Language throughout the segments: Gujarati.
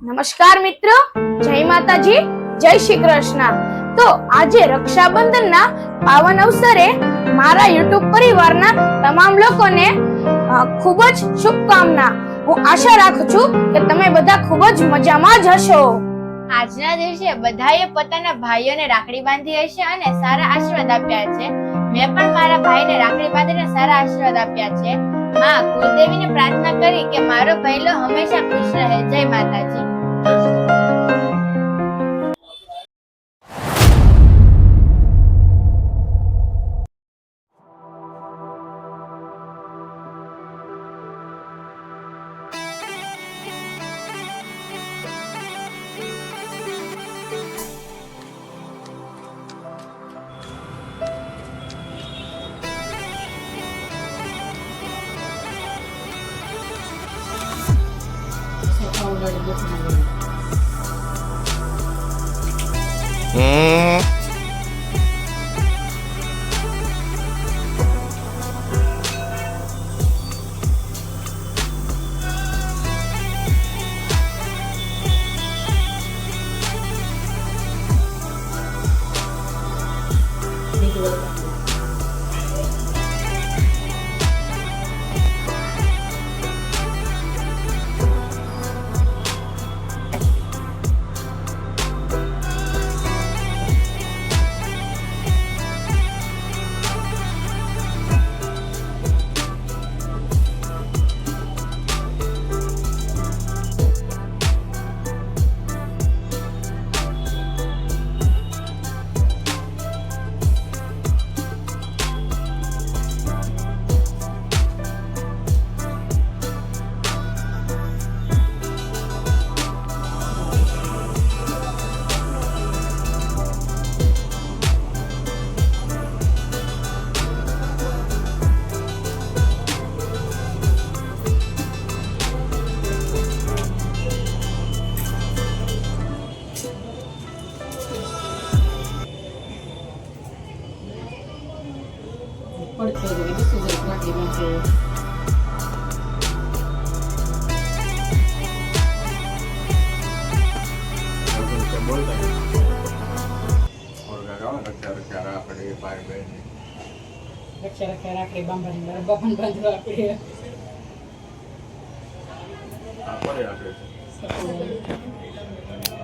નમસ્કાર મિત્રો, જય માતાજી, જય શ્રી કૃષ્ણ। તો આજે રક્ષાબંધનના પાવન અવસરે મારા YouTube પરિવારના તમામ લોકોને ખૂબ જ શુભકામના। હું આશા રાખું છું કે તમે બધા ખૂબ જ મજામાં જ હશો। આજના દિવસે બધાએ પોતાના ભાઈઓને રાખડી બાંધી હશે અને સારા આશીર્વાદ આપ્યા છે। મેં પણ મારા ભાઈને રાખડી બાંધીને સારા આશીર્વાદ આપ્યા છે। માં કુલદેવીને પ્રાર્થના કરી કે મારો ભૈલો હંમેશા ખુશ રહે। જય માતાજી।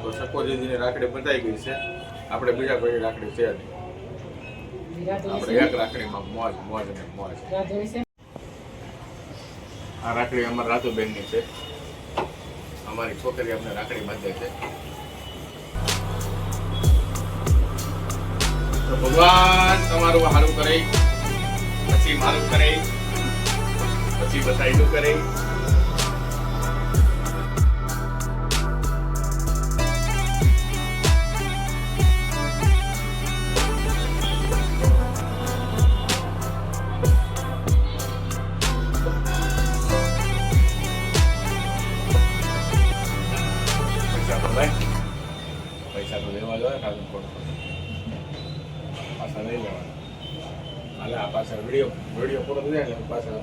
તો સકોજીની રાખડી બંધાઈ ગઈ છે। આપણે બીજા કોઈ રાખડી છે નહીં। આપણે એક રાખડીમાં મોજ મોજ ને મોજ। આ રાખડી અમારા રાતુબેનની છે। અમારી છોકરી અમને રાખડી બાંધે છે। તો ભગવાન તમારું સારું કરે, પછી મારું કરે, પછી બધાયનું કરે। પૈસા તો લેવા જોઈએ કાગળ થોડો પાછા લઈ લેવાના। હાલે આ પાછા વિડીયો પૂરો થઈ જાય ને પાછા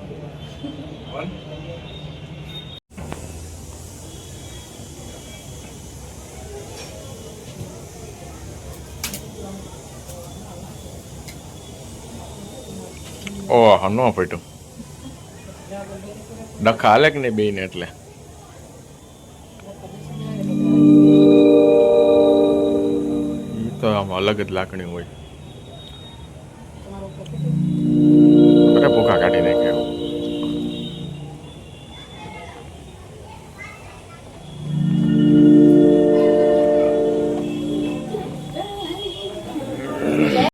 ઓહ ન ફટ્યું ડખા હાલે કે નહીં બેને એટલે તો આમ અલગ જ લાગણી હોય। અરે ભૂખા કાઢી નાખે।